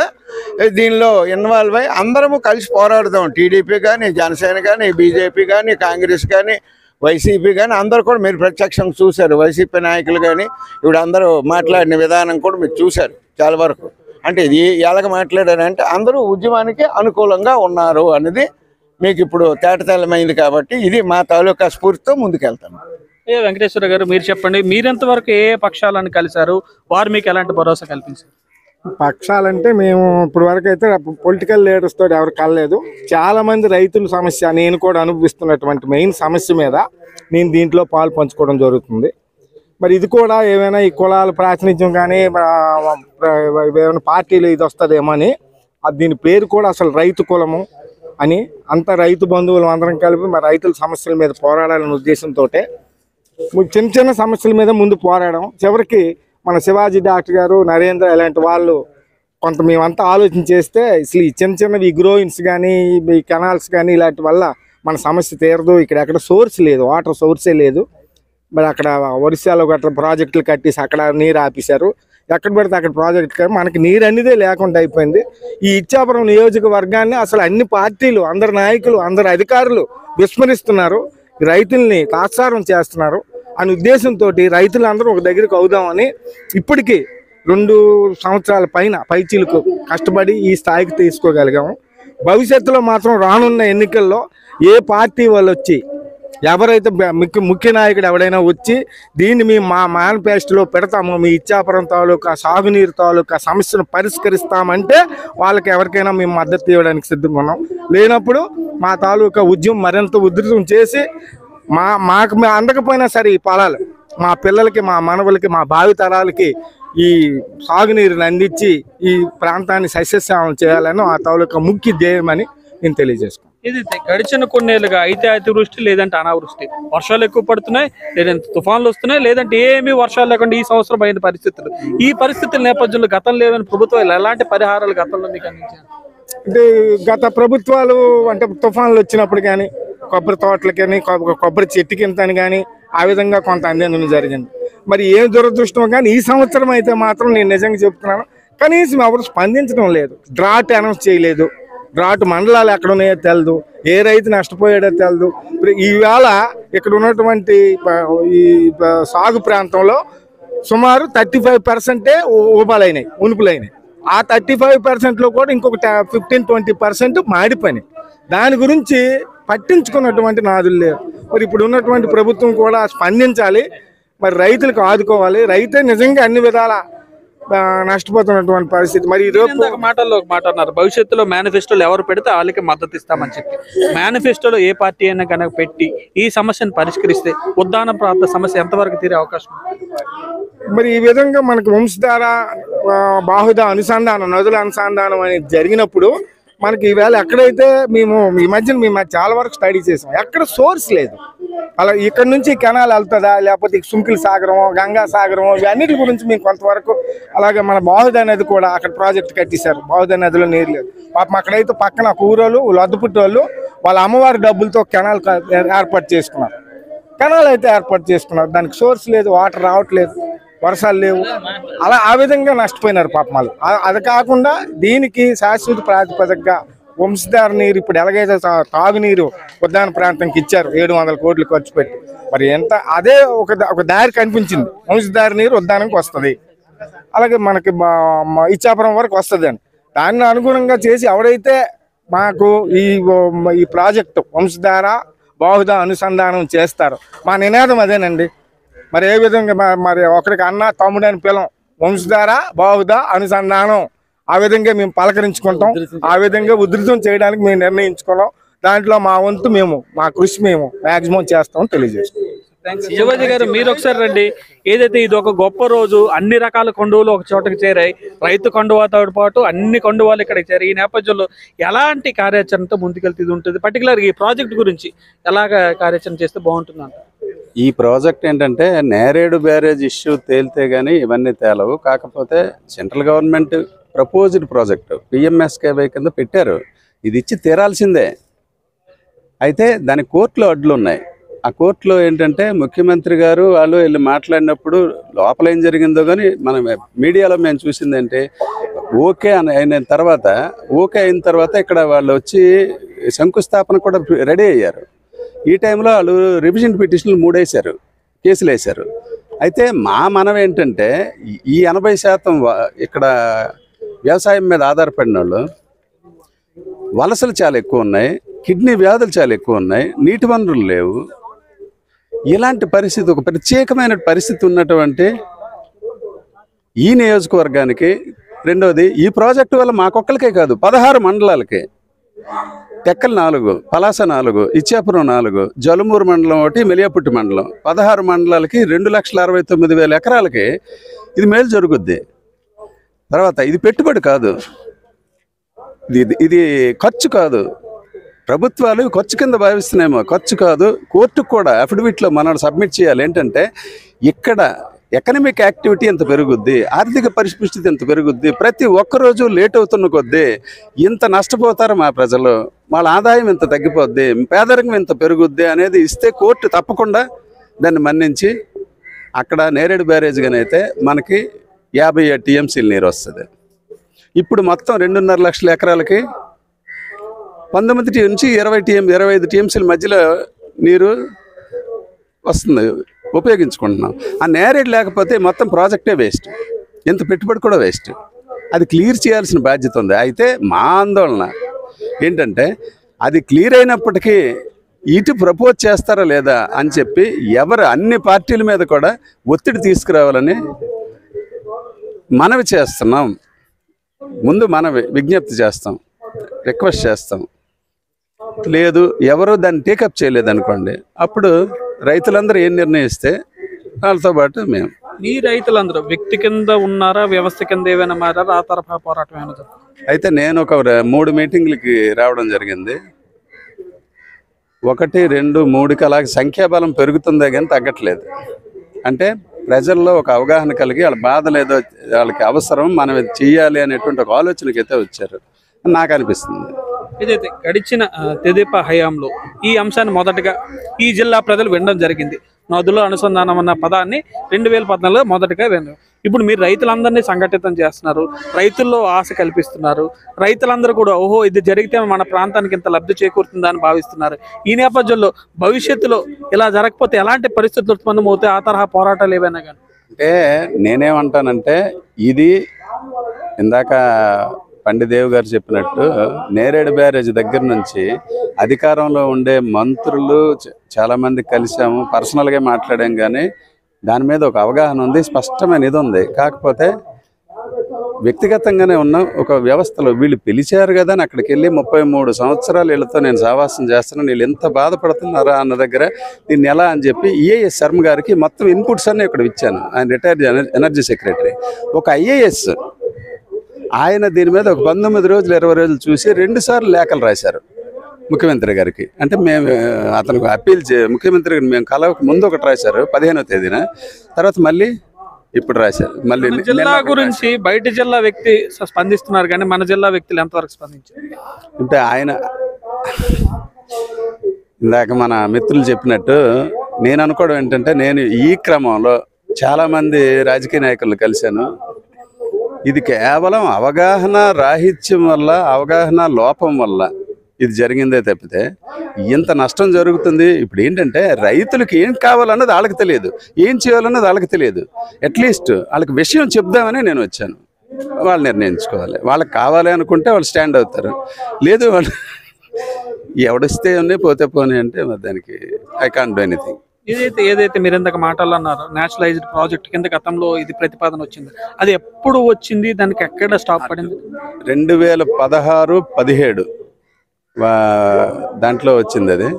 దీనిలో ఇన్వాల్వ్ అయ్యి అందరము కలిసి పోరాడదాం. టీడీపీ కానీ, జనసేన కానీ, బీజేపీ కానీ, కాంగ్రెస్ కానీ, వైసీపీ కానీ అందరూ కూడా మీరు ప్రత్యక్షంగా చూశారు. వైసీపీ నాయకులు కానీ ఇప్పుడు అందరూ మాట్లాడిన విధానం కూడా మీరు చూశారు చాలా వరకు. అంటే ఇది ఎలాగ మాట్లాడారంటే అందరూ ఉద్యమానికి అనుకూలంగా ఉన్నారు అనేది మీకు ఇప్పుడు తేటతెల్లమైంది. కాబట్టి ఇది మా తాలూకా స్ఫూర్తితో ముందుకెళ్తాను. వెంకటేశ్వర గారు మీరు చెప్పండి, మీరెంతవరకు ఏ పక్షాలను కలిశారు, వారు మీకు ఎలాంటి భరోసా కల్పించారు? పక్షాలంటే మేము ఇప్పుడు వరకు అయితే పొలిటికల్ లీడర్స్ తోటి ఎవరు కలలేదు. చాలా మంది రైతుల సమస్య, నేను కూడా అనుభవిస్తున్నటువంటి మెయిన్ సమస్య మీద నేను దీంట్లో పాలు పంచుకోవడం జరుగుతుంది. మరి ఇది కూడా ఏమైనా ఈ కులాల ప్రాతినిధ్యం కానీ ఏమైనా పార్టీలు ఇది వస్తుందేమో అని, దీని పేరు కూడా అసలు రైతు కులము అని, అంత రైతు బంధువులు అందరం కలిపి మరి రైతుల సమస్యల మీద పోరాడాలనే ఉద్దేశంతో చిన్న చిన్న సమస్యల మీద ముందు పోరాడడం. చివరికి మన శివాజీ డాక్టర్ గారు, నరేంద్ర ఇలాంటి వాళ్ళు కొంత మేమంతా ఆలోచన చేస్తే అసలు ఈ చిన్న చిన్నవి ఈ గ్రోయిన్స్ కానీ ఈ కెనాల్స్ కానీ ఇలాంటి వల్ల మన సమస్య తీరదు. ఇక్కడ ఎక్కడ సోర్స్ లేదు, వాటర్ సోర్సే లేదు. మరి అక్కడ ఒరిస్సాలో గట్రా ప్రాజెక్టులు కట్టేసి అక్కడ నీరు ఆపేశారు. ఎక్కడ పడితే అక్కడ ప్రాజెక్ట్ కానీ మనకి నీరు అనేదే లేకుండా అయిపోయింది. ఈ ఇచ్చాపురం నియోజకవర్గాన్ని అసలు అన్ని పార్టీలు, అందరు నాయకులు, అందరు అధికారులు విస్మరిస్తున్నారు, రైతుల్ని తాత్సారం చేస్తున్నారు అనే ఉద్దేశంతో రైతులందరూ ఒక దగ్గరికి అవుదామని ఇప్పటికీ 2 సంవత్సరాల పైచీలకు కష్టపడి ఈ స్థాయికి తీసుకోగలిగాము. భవిష్యత్తులో మాత్రం రానున్న ఎన్నికల్లో ఏ పార్టీ వాళ్ళు వచ్చి, ఎవరైతే ముఖ్య నాయకుడు ఎవడైనా వచ్చి దీన్ని మేము మా మేనిఫెస్టోలో పెడతాము, మీ ఇచ్చాపురం తాలూకా సాగునీరు తాలూకా సమస్యను పరిష్కరిస్తామంటే వాళ్ళకి ఎవరికైనా మేము మద్దతు ఇవ్వడానికి సిద్ధంగా ఉన్నాం. లేనప్పుడు మా తాలూకా ఉద్యమం మరింత ఉధృతం చేసి మాకు అందకపోయినా సరే ఈ పొలాలు మా పిల్లలకి, మా మనవలకి, మా భావితరాలకి ఈ సాగునీరుని అందించి ఈ ప్రాంతాన్ని సస్యశ్యామలం చేయాలని ఆ తాలూకా ముఖ్య ధ్యేయమని నేను తెలియజేసుకున్నాను. ఇది గడిచిన కొన్నేళ్ళుగా అయితే అతివృష్టి లేదంటే అనావృష్టి, వర్షాలు ఎక్కువ పడుతున్నాయి, లేదంటే తుఫాన్లు వస్తున్నాయి, లేదంటే ఏమీ వర్షాలు లేకుండా ఈ సంవత్సరం అయిన పరిస్థితులు. ఈ పరిస్థితుల నేపథ్యంలో గతంలో ఏమైనా ప్రభుత్వాలు ఎలాంటి పరిహారాలు గతంలో మీకు అందించారు? అంటే గత ప్రభుత్వాలు అంటే తుఫాన్లు వచ్చినప్పుడు కానీ కొబ్బరి తోటలు కానీ కొబ్బరి చెట్టు కింద కానీ ఆ విధంగా కొంత అందించడం జరిగింది. మరి ఏం దురదృష్టం కానీ ఈ సంవత్సరం అయితే మాత్రం నేను నిజంగా చెప్తున్నాను, కనీసం ఎవరు స్పందించడం లేదు. డ్రాట్ అనౌన్స్ చేయలేదు, డ్రాట్ మండలాలు ఎక్కడ ఉన్నాయో తెలదు, ఏ రైతు నష్టపోయాడో తెలదు. ఈవేళ ఇక్కడ ఉన్నటువంటి ఈ సాగు ప్రాంతంలో సుమారు 35% ఊబలైనాయి, ఉనుపులైనాయి. ఆ 35%లో కూడా ఇంకొక 15-20% మాడిపోయినాయి. దాని గురించి పట్టించుకున్నటువంటి నాదులు లేరు. మరి ఇప్పుడు ఉన్నటువంటి ప్రభుత్వం కూడా స్పందించాలి, మరి రైతులకు ఆదుకోవాలి. రైతే నిజంగా అన్ని విధాల నష్టపోతున్నటువంటి పరిస్థితి. మరి ఈరోజు మాటల్లో ఒక మాట అన్నారు, భవిష్యత్తులో మేనిఫెస్టోలు ఎవరు పెడితే వాళ్ళకి మద్దతు ఇస్తామని చెప్పి. మేనిఫెస్టోలో ఏ పార్టీ అయినా కనుక పెట్టి ఈ సమస్యను పరిష్కరిస్తే ఉద్దాన ప్రాంత సమస్య ఎంతవరకు తీరే అవకాశం? మరి ఈ విధంగా మనకు వంశధార బాహుదా అనుసంధానం, నదుల అనుసంధానం అనేది జరిగినప్పుడు మనకి ఈవేళ ఎక్కడైతే మేము ఈ మధ్యన చాలా వరకు స్టడీ చేసాం, ఎక్కడ సోర్స్ లేదు. అలా ఇక్కడ నుంచి కెనాల్ వెళ్తుందా, లేకపోతే సుంకిల సాగరమో గంగా సాగరమో, ఇవన్నిటి గురించి మేము కొంతవరకు. అలాగే మన బాహుదా నది కూడా అక్కడ ప్రాజెక్ట్ కట్టేశారు, బాహుదా నదిలో నీరు లేదు. పాపం అక్కడైతే పక్కన కూరోళ్ళు లొద్దపుట్టి వాళ్ళు వాళ్ళ అమ్మవారి డబ్బులతో కెనాల్ ఏర్పాటు చేసుకున్నారు. కెనాల్ అయితే ఏర్పాటు చేసుకున్నారు, దానికి సోర్స్ లేదు, వాటర్ రావట్లేదు, వర్షాలు లేవు. అలా ఆ విధంగా నష్టపోయినారు పాపం వాళ్ళు. అది కాకుండా దీనికి శాశ్వత ప్రాతిపదికగా వంశధార నీరు ఇప్పుడు ఎలాగైతే తాగునీరు ఉద్యాన ప్రాంతానికి ఇచ్చారు 700 కోట్లు ఖర్చు పెట్టి, మరి ఎంత అదే ఒక దారి కనిపించింది, వంశధార నీరు ఉద్యానంకి వస్తుంది, అలాగే మనకి ఇచ్చాపురం వరకు వస్తుంది అని. దాన్ని అనుగుణంగా చేసి ఎవడైతే మాకు ఈ ప్రాజెక్టు వంశధార బాహుదా అనుసంధానం చేస్తారో, మా నినాదం అదేనండి. మరి ఏ విధంగా మరి ఒకరికి అన్న తమ్ముడు అని పిలం, వంశధార బాహుదా అనుసంధానం ఆ విధంగా మేము పలకరించుకుంటాం, ఆ విధంగా ఉధృతం చేయడానికి మేము నిర్ణయించుకున్నాం. దాంట్లో మా వంతు మా కృషి మాక్సిమం చేస్తామని తెలియజేస్తాం. శివాజీ గారు, మీరు ఒకసారి రండి. ఏదైతే ఇది ఒక గొప్ప రోజు, అన్ని రకాల కండువలు ఒక చోటకి చేరాయి, రైతు కండువాతో పాటు అన్ని కండువాలు ఇక్కడికి చేరాయి. ఈ నేపథ్యంలో ఎలాంటి కార్యాచరణతో ముందుకెళ్తే ఇది ఉంటుంది? పర్టికులర్ ఈ ప్రాజెక్ట్ గురించి ఎలాగ కార్యాచరణ చేస్తే బాగుంటుందంట? ఈ ప్రాజెక్ట్ ఏంటంటే నేరేడు బ్యారేజ్ ఇష్యూ తేలితే గానీ ఇవన్నీ తేలవు. కాకపోతే సెంట్రల్ గవర్నమెంట్ ప్రపోజ్డ్ ప్రాజెక్టు పిఎంఎస్కేవై కింద పెట్టారు, ఇది ఇచ్చి తీరాల్సిందే. అయితే దాని కోర్టులో అడ్డులు ఉన్నాయి. ఆ కోర్టులో ఏంటంటే ముఖ్యమంత్రి గారు వాళ్ళు వెళ్ళి మాట్లాడినప్పుడు లోపల ఏం జరిగిందో కానీ మనం మీడియాలో మేము చూసిందంటే ఓకే అయిన తర్వాత ఇక్కడ వాళ్ళు వచ్చి శంకుస్థాపన కూడా రెడీ అయ్యారు. ఈ టైంలో వాళ్ళు రివిజన్ పిటిషన్లు 3 వేశారు, కేసులు వేశారు. అయితే మనం ఏంటంటే ఈ 80% ఇక్కడ వ్యవసాయం మీద ఆధారపడిన వాళ్ళు, వలసలు చాలా ఎక్కువ ఉన్నాయి, కిడ్నీ వ్యాధులు చాలా ఎక్కువ ఉన్నాయి, నీటి వనరులు లేవు. ఇలాంటి పరిస్థితి, ఒక ప్రత్యేకమైన పరిస్థితి ఉన్నటువంటి ఈ నియోజకవర్గానికి, రెండోది ఈ ప్రాజెక్టు వల్ల మాకొక్కరికే కాదు 16 మండలాలకి, టెక్కల్ 4, పలాస 4, ఇచ్చాపురం 4, జలుమూరు మండలం 1, మెలియాపుట్టి మండలం 16 మండలాలకి 2,69,000 ఎకరాలకి ఇది మేలు జరుగుద్ది. తర్వాత ఇది పెట్టుబడి కాదు, ఇది ఖర్చు కాదు. ప్రభుత్వాలు ఖర్చు కింద భావిస్తున్నాయేమో, ఖర్చు కాదు. కోర్టుకు కూడా అఫిడవిట్లో మనం సబ్మిట్ చేయాలి. ఏంటంటే ఇక్కడ ఎకనమిక్ యాక్టివిటీ ఎంత పెరుగుద్ది, ఆర్థిక పరిపుష్టి ఎంత పెరుగుద్ది, ప్రతి ఒక్కరోజు లేట్ అవుతున్న కొద్దీ ఇంత నష్టపోతారు మా ప్రజలు, వాళ్ళ ఆదాయం ఎంత తగ్గిపోద్ది, పేదరికం ఎంత పెరుగుద్ది అనేది ఇస్తే కోర్టు తప్పకుండా దాన్ని మన్నించి అక్కడ నేరేడు బ్యారేజ్గానైతే మనకి 57 టీఎంసీల నీరు వస్తుంది. ఇప్పుడు మొత్తం 2.5 లక్షల ఎకరాలకి 19 నుంచి 25 టీఎంసీల మధ్యలో నీరు వస్తుంది, ఉపయోగించుకుంటున్నాం. ఆ నేరేడు లేకపోతే మొత్తం ప్రాజెక్టే వేస్ట్, ఎంత పెట్టుబడి కూడా వేస్ట్. అది క్లియర్ చేయాల్సిన బాధ్యత ఉంది. అయితే మా ఆందోళన ఏంటంటే అది క్లియర్ అయినప్పటికీ ఇటు ప్రపోజ్ చేస్తారా లేదా అని చెప్పి అన్ని పార్టీల మీద కూడా ఒత్తిడి తీసుకురావాలని మనవి చేస్తున్నాం. ముందు విజ్ఞప్తి చేస్తాం, రిక్వెస్ట్ చేస్తాం. లేదు ఎవరు దాన్ని టేకప్ చేయలేదనుకోండి, అప్పుడు రైతులందరూ ఏం నిర్ణయిస్తే వాళ్ళతో పాటు మేము. ఈ రైతులందరూ వ్యక్తి కింద ఉన్నారా, వ్యవస్థ కింద ఏమైనా మారారా, ఆ తరఫా పోరాటం ఏమైనా? అయితే నేను ఒక 3 మీటింగ్లకి రావడం జరిగింది. 1, 2, 3కి అలాగే సంఖ్యాబలం పెరుగుతుందే కానీ తగ్గట్లేదు. అంటే ప్రజల్లో ఒక అవగాహన కలిగి వాళ్ళ బాధలు ఏదో వాళ్ళకి అవసరం, మనం ఇది చెయ్యాలి అనేటువంటి ఒక ఆలోచనకి అయితే వచ్చారు నాకు అనిపిస్తుంది. ఏదైతే గడిచిన తెదేపా హయాంలో ఈ అంశాన్ని మొదటగా ఈ జిల్లా ప్రజలు వినడం జరిగింది. నదుల అనుసంధానం అన్న పదాన్ని 2014లో మొదటగా విన్నారు. ఇప్పుడు మీరు రైతులందరినీ సంఘటితం చేస్తున్నారు, రైతుల్లో ఆశ కల్పిస్తున్నారు, రైతులందరూ కూడా ఓహో ఇది జరిగితే మన ప్రాంతానికి ఇంత లబ్ధి చేకూరుతుందని భావిస్తున్నారు. ఈ నేపథ్యంలో భవిష్యత్తులో ఇలా జరగకపోతే ఎలాంటి పరిస్థితులు ఉత్పన్నమవుతాయి? ఆ తరహా పోరాటాలు ఏవైనా కానీ అంటే నేనేమంటానంటే, ఇది ఇందాక పండిదేవ్ గారు చెప్పినట్టు నేరేడు బ్యారేజ్ దగ్గర నుంచి అధికారంలో ఉండే మంత్రులు చాలా మంది కలిసాము, పర్సనల్గా మాట్లాడాం, కానీ దాని మీద ఒక అవగాహన ఉంది, స్పష్టమైన ఇది ఉంది. కాకపోతే వ్యక్తిగతంగానే ఉన్న ఒక వ్యవస్థలో వీళ్ళు పిలిచారు కదా అని అక్కడికి వెళ్ళి 33 సంవత్సరాలు వీళ్ళతో నేను సావాసం చేస్తున్నాను, వీళ్ళు ఎంత బాధపడుతున్నారా అన్న దగ్గర దీన్ని ఎలా అని చెప్పి ఈఏఎస్ శర్మ గారికి మొత్తం ఇన్పుట్స్ అన్నీ ఇక్కడ ఇచ్చాను. ఆయన రిటైర్డ్ ఎనర్జీ సెక్రటరీ. ఒక ఐఏఎస్ ఆయన దీని మీద ఒక 19 రోజులు 20 రోజులు చూసి 2 సార్లు లేఖలు రాశారు ముఖ్యమంత్రి గారికి. అంటే మేము అతనికి అప్పీల్ ముఖ్యమంత్రి గారిని మేము కలవక ముందు ఒకటి రాశారు 15వ తేదీన, తర్వాత మళ్ళీ ఇప్పుడు రాశారు. మళ్ళీ జిల్లా గురించి బయట జిల్లా వ్యక్తి స్పందిస్తున్నారు, కానీ మన జిల్లా వ్యక్తులు ఎంతవరకు స్పందించారు అంటే ఆయన ఇందాక మన మిత్రులు చెప్పినట్టు నేను అనుకోవడం ఏంటంటే, నేను ఈ క్రమంలో చాలామంది రాజకీయ నాయకులు కలిశాను. ఇది కేవలం అవగాహన రాహిత్యం వల్ల, అవగాహన లోపం వల్ల ఇది జరిగిందే తప్పితే ఇంత నష్టం జరుగుతుంది. ఇప్పుడు ఏంటంటే రైతులకు ఏం కావాలన్నది వాళ్ళకి తెలియదు, ఏం చేయాలన్నది వాళ్ళకి తెలియదు. అట్లీస్ట్ వాళ్ళకి విషయం చెప్దామని నేను వచ్చాను. వాళ్ళు నిర్ణయించుకోవాలి, వాళ్ళకి కావాలి అనుకుంటే వాళ్ళు స్టాండ్ అవుతారు, లేదు వాళ్ళు ఎవడిస్తే ఉన్నాయి పోతే పోనీ అంటే మరి దానికి ఐ కాంట్ డూ ఎనీథింగ్. ఏదైతే మీరు ఇందాక మాటలు అన్నారు, నేషనలైజ్డ్ ప్రాజెక్ట్ కింద గతంలో ఇది ప్రతిపాదన వచ్చింది, అది ఎప్పుడు వచ్చింది, దానికి ఎక్కడ స్టాప్ పడింది? 2016-17 దాంట్లో వచ్చింది అది.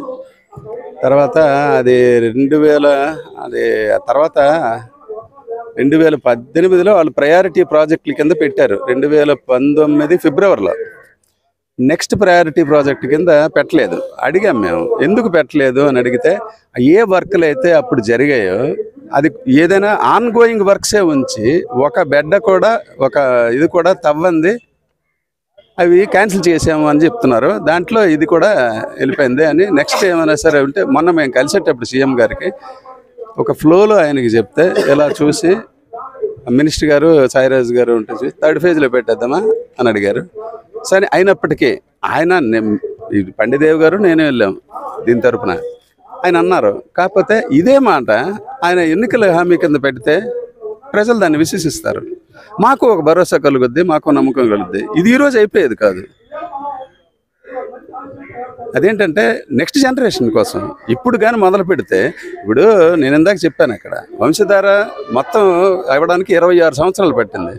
తర్వాత అది 2018లో వాళ్ళు ప్రయారిటీ ప్రాజెక్టుల కింద పెట్టారు. 2019 ఫిబ్రవరిలో నెక్స్ట్ ప్రయారిటీ ప్రాజెక్ట్ కింద పెట్టలేదు. అడిగాం మేము ఎందుకు పెట్టలేదు అని అడిగితే, ఏ వర్క్లు అయితే అప్పుడు జరిగాయో అది ఏదైనా ఆన్ గోయింగ్ వర్క్సే ఉంచి ఒక బెడ్ కూడా ఒక ఇది కూడా తవ్వంది అవి క్యాన్సిల్ చేసాము అని చెప్తున్నారు. దాంట్లో ఇది కూడా వెళ్ళిపోయింది అని. నెక్స్ట్ ఏమైనా సరే ఉంటే మొన్న మేము కలిసేటప్పుడు సీఎం గారికి ఒక ఫ్లోలో ఆయనకి చెప్తే ఇలా చూసి మినిస్టర్ గారు సాయిరాజు గారు ఉంటే చూసి 3rd ఫేజ్లో పెట్టేద్దామా అని అడిగారు. సరే అయినప్పటికీ ఆయన పండిదేవ్ గారు నేను వెళ్ళాము దీని తరపున, ఆయన అన్నారు. కాకపోతే ఇదే మాట ఆయన ఎన్నికల హామీ కింద పెడితే ప్రజలు దాన్ని విశ్వసిస్తారు, మాకు ఒక భరోసా కలుగుద్ది, మాకు నమ్మకం కలుగుద్ది. ఇది ఈరోజు అయిపోయేది కాదు. అదేంటంటే నెక్స్ట్ జనరేషన్ కోసం ఇప్పుడు కానీ మొదలు పెడితే, ఇప్పుడు నేను ఇందాక చెప్పాను అక్కడ వంశధార మొత్తం అవ్వడానికి 26 సంవత్సరాలు పట్టింది.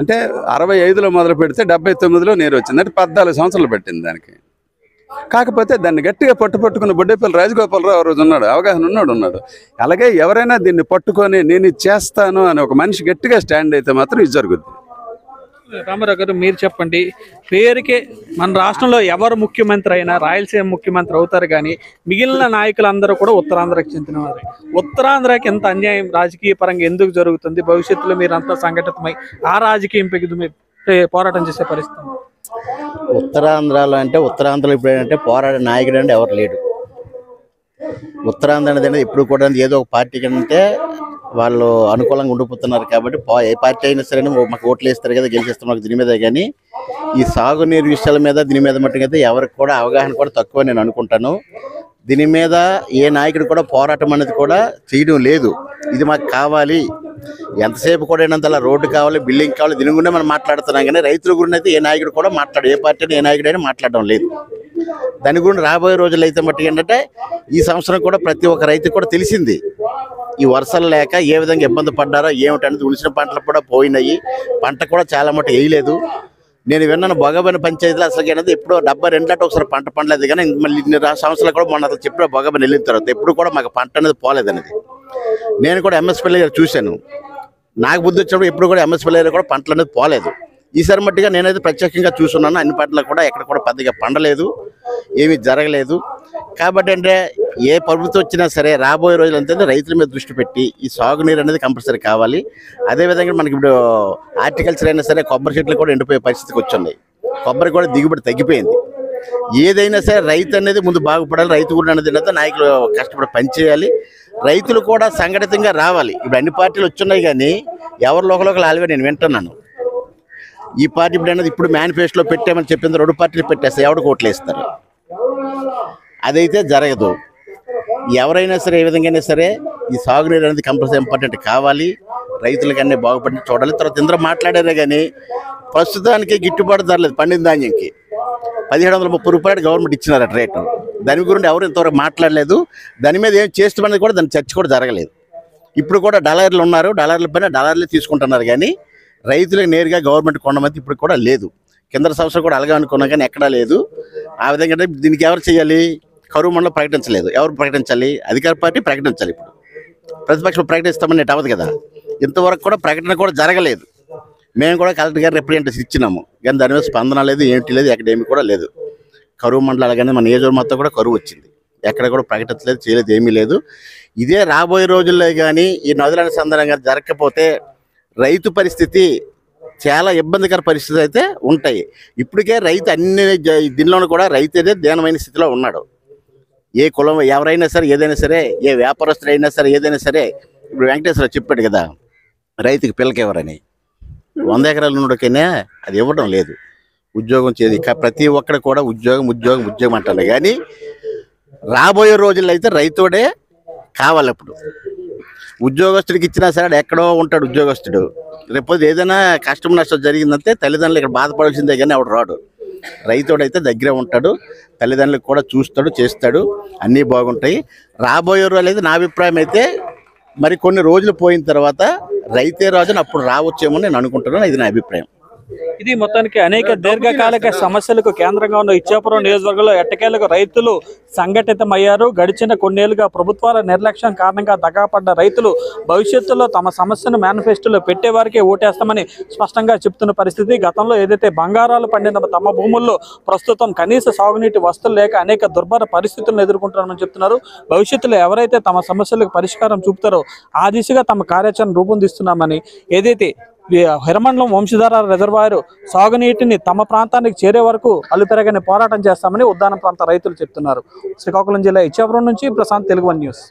అంటే 65లో మొదలు పెడితే 79లో నీరు వచ్చింది, అంటే 14 సంవత్సరాలు పట్టింది దానికి. కాకపోతే దాన్ని గట్టిగా పట్టుకున్న బొడ్డేపల్లి రాజగోపాలరావు రోజు ఉన్నాడు, అవగాహన ఉన్నాడు. అలాగే ఎవరైనా దీన్ని పట్టుకొని నేను ఇది చేస్తాను అని ఒక మనిషి గట్టిగా స్టాండ్ అయితే మాత్రం ఇది జరుగుద్ది. రామారావు గారు మీరు చెప్పండి, పేరుకే మన రాష్ట్రంలో ఎవరు ముఖ్యమంత్రి అయినా రాయలసీమ ముఖ్యమంత్రి అవుతారు, కానీ మిగిలిన నాయకులందరూ కూడా ఉత్తరాంధ్రకి చెందిన వారు. ఉత్తరాంధ్రకి ఎంత అన్యాయం రాజకీయ పరంగా ఎందుకు జరుగుతుంది? భవిష్యత్తులో మీరంతా సంఘటితమై ఆ రాజకీయం పోరాటం చేసే పరిస్థితి. ఉత్తరాంధ్రలో అంటే ఉత్తరాంధ్రలో ఇప్పుడు ఏంటంటే పోరాడే నాయకుడు అంటే ఎవరు లేడు. ఉత్తరాంధ్ర అనేది ఎప్పుడు కూడా ఏదో ఒక పార్టీ కంటే వాళ్ళు అనుకూలంగా ఉండిపోతున్నారు. కాబట్టి ఏ పార్టీ అయినా సరే మాకు ఓట్లు వేస్తారు కదా, గెలిచేస్తాం మాకు దీని మీద. కానీ ఈ సాగునీరు విషయాల మీద దీని మీద మట్టుకైతే ఎవరికి కూడా అవగాహన కూడా తక్కువ నేను అనుకుంటాను. దీని మీద ఏ నాయకుడు కూడా పోరాటం అనేది కూడా చేయడం లేదు. ఇది మాకు కావాలి, ఎంతసేపు కూడా ఏంటంటే రోడ్డు కావాలి, బిల్డింగ్ కావాలి, దీని గురించి మనం మాట్లాడుతున్నాం. కానీ రైతుల గురించి అయితే ఏ నాయకుడు కూడా ఏ పార్టీ ఏ నాయకుడైనా మాట్లాడడం లేదు. దాని గురించి రాబోయే రోజులు అయితే మట్టుకు ఏంటంటే ఈ సంవత్సరం కూడా ప్రతి ఒక్క రైతుకు కూడా తెలిసింది ఈ వర్షాలు లేక ఏ విధంగా ఇబ్బంది పడ్డారో ఏమిటనేది. ఉలిసిన పంటలు కూడా పోయినాయి, పంట కూడా చాలా మటు వేయలేదు. నేను విన్నాను భోగబని పంచాయతీలో అసలు అనేది ఎప్పుడో 72 ఒకసారి పంట పండలేదు. కానీ మళ్ళీ ఇన్ని సంవత్సరాలు కూడా మొన్న అసలు చెప్పిన భోగబని వెళ్ళిన తర్వాత ఎప్పుడు కూడా మాకు పంట అనేది పోలేదు అనేది. నేను కూడా ఎంఎస్పల్లి గారు చూశాను, నాకు బుద్ధి వచ్చినప్పుడు ఎప్పుడు కూడా ఎంఎస్పల్లి గారు కూడా పంటలు అనేది పోలేదు. ఈసారి మట్టిగా నేనైతే ప్రత్యేకంగా చూస్తున్నాను, అన్ని పంటలు కూడా ఎక్కడ కూడా పెద్దగా పండలేదు, ఏమీ జరగలేదు. కాబట్టి అంటే ఏ ప్రభుత్వం వచ్చినా సరే రాబోయే రోజులు అంతే రైతుల మీద దృష్టి పెట్టి ఈ సాగునీరు అనేది కంపల్సరీ కావాలి. అదేవిధంగా మనకి ఇప్పుడు హార్టికల్చర్ అయినా సరే కొబ్బరి చెట్లు కూడా ఎండిపోయే పరిస్థితికి వచ్చింది, కొబ్బరి కూడా దిగుబడి తగ్గిపోయింది. ఏదైనా సరే రైతు అనేది ముందు బాగుపడాలి, రైతు కూడా అనేది నాయకులు కష్టపడి పనిచేయాలి, రైతులు కూడా సంఘటితంగా రావాలి. ఇప్పుడు అన్ని పార్టీలు వచ్చున్నాయి కానీ ఎవరు లోకల్ ఆల్వే నేను వింటున్నాను. ఈ పార్టీ ఇప్పుడు మేనిఫెస్టోలో పెట్టామని చెప్పింది 2 పార్టీలు పెట్టేస్తే ఎవరికి ఓట్లు వేస్తారు? అదైతే జరగదు. ఎవరైనా సరే ఏ విధంగా సరే ఈ సాగునీరు అనేది కంపల్సరీ ఇంపార్టెంట్ కావాలి, రైతులకి అన్నీ బాగుపడి చూడాలి. తర్వాత ఇందరూ మాట్లాడారే కానీ ప్రస్తుతానికి గిట్టుబాటు ధరలేదు. పండిన ధాన్యంకి 1730 రూపాయలు గవర్నమెంట్ ఇచ్చినారట రేటు. దాని గురించి ఎవరు ఇంతవరకు మాట్లాడలేదు. దాని మీద ఏం చేస్తామనేది కూడా దాని చర్చ కూడా జరగలేదు. ఇప్పుడు కూడా డాలర్లు ఉన్నారు, డాలర్ల పైన డాలర్లే తీసుకుంటున్నారు కానీ రైతులకు నేరుగా గవర్నమెంట్ కొనమంది ఇప్పుడు కూడా లేదు. కింద సంవత్సరం కూడా అలాగే అనుకున్నాం కానీ ఎక్కడా లేదు. ఆ విధంగా దీనికి ఎవరు చేయాలి? కరువు మండలం ప్రకటించలేదు. ఎవరు ప్రకటించాలి? అధికార పార్టీ ప్రకటించాలి. ఇప్పుడు ప్రతిపక్షం ప్రకటిస్తామని నెట్ అవ్వదు కదా. ఇంతవరకు కూడా ప్రకటన కూడా జరగలేదు. మేము కూడా కలెక్టర్ గారు రిప్రజెంటేషన్ ఇచ్చినాము కానీ దాని మీద స్పందన లేదు, ఏంటి లేదు, ఎక్కడేమీ కూడా లేదు. కరువు మండలాలు కానీ మన నియోజకవర్గం మొత్తం కూడా కరువు వచ్చింది. ఎక్కడ కూడా ప్రకటించలేదు, చేయలేదు, ఏమీ లేదు. ఇదే రాబోయే రోజుల్లో కానీ ఈ నదుల అనుసంధానం జరగకపోతే రైతు పరిస్థితి చాలా ఇబ్బందికర పరిస్థితులు అయితే ఉంటాయి. ఇప్పటికే రైతు అన్ని దీనిలోనూ కూడా రైతు దీనమైన స్థితిలో ఉన్నాడు. ఏ కులం ఎవరైనా సరే, ఏదైనా సరే, ఏ వ్యాపారస్తులు అయినా సరే, ఏదైనా సరే. ఇప్పుడు వెంకటేశ్వర చెప్పాడు కదా రైతుకి పిల్లకి ఎవరని. 100 ఎకరాలు ఉన్నోడికైనా అది ఇవ్వడం లేదు. ఉద్యోగం చేది ప్రతి ఒక్కరు కూడా ఉద్యోగం అంటారు కానీ రాబోయే రోజుల్లో అయితే రైతుడే కావాలి. అప్పుడు ఉద్యోగస్తుడికి ఇచ్చినా సరే ఎక్కడో ఉంటాడు ఉద్యోగస్తుడు. రేపు ఏదైనా కష్టం నష్టం జరిగిందంటే తల్లిదండ్రులు ఇక్కడ బాధపడాల్సిందే కానీ ఎవడు రాడు. రైతుడైతే దగ్గరే ఉంటాడు, తల్లిదండ్రులకు కూడా చూస్తాడు, చేస్తాడు, అన్నీ బాగుంటాయి. రాబోయే రోజులు అయితే నా అభిప్రాయం అయితే మరి కొన్ని రోజులు పోయిన తర్వాత రైతే రాజుని అప్పుడు రావచ్చేమో నేను అనుకుంటున్నాను. ఇది నా అభిప్రాయం. ఇది మొత్తానికి అనేక దీర్ఘకాలిక సమస్యలకు కేంద్రంగా ఉన్న ఇచ్చాపురం నియోజకవర్గంలో ఎట్టకేలకు రైతులు సంఘటితమయ్యారు. గడిచిన కొన్నేళ్లుగా ప్రభుత్వాల నిర్లక్ష్యం కారణంగా దగాపడ్డ రైతులు భవిష్యత్తులో తమ సమస్యను మేనిఫెస్టోలో పెట్టేవారికే ఓటేస్తామని స్పష్టంగా చెప్తున్న పరిస్థితి. గతంలో ఏదైతే బంగారాలు పండిన తమ భూముల్లో ప్రస్తుతం కనీస సాగునీటి వస్తువులు లేక అనేక దుర్భర పరిస్థితులను ఎదుర్కొంటున్నామని చెప్తున్నారు. భవిష్యత్తులో ఎవరైతే తమ సమస్యలకు పరిష్కారం చూపుతారో ఆ దిశగా తమ కార్యాచరణ రూపొందిస్తున్నామని, ఏదైతే హిరమండలం వంశధార రిజర్వాయర్ సాగునీటిని తమ ప్రాంతానికి చేరే వరకు అలుపెరగని పోరాటం చేస్తామని ఉద్దాన ప్రాంత రైతులు చెప్తున్నారు. శ్రీకాకుళం జిల్లా ఇచ్చాపురం నుంచి ప్రశాంత్, తెలుగు 1 న్యూస్.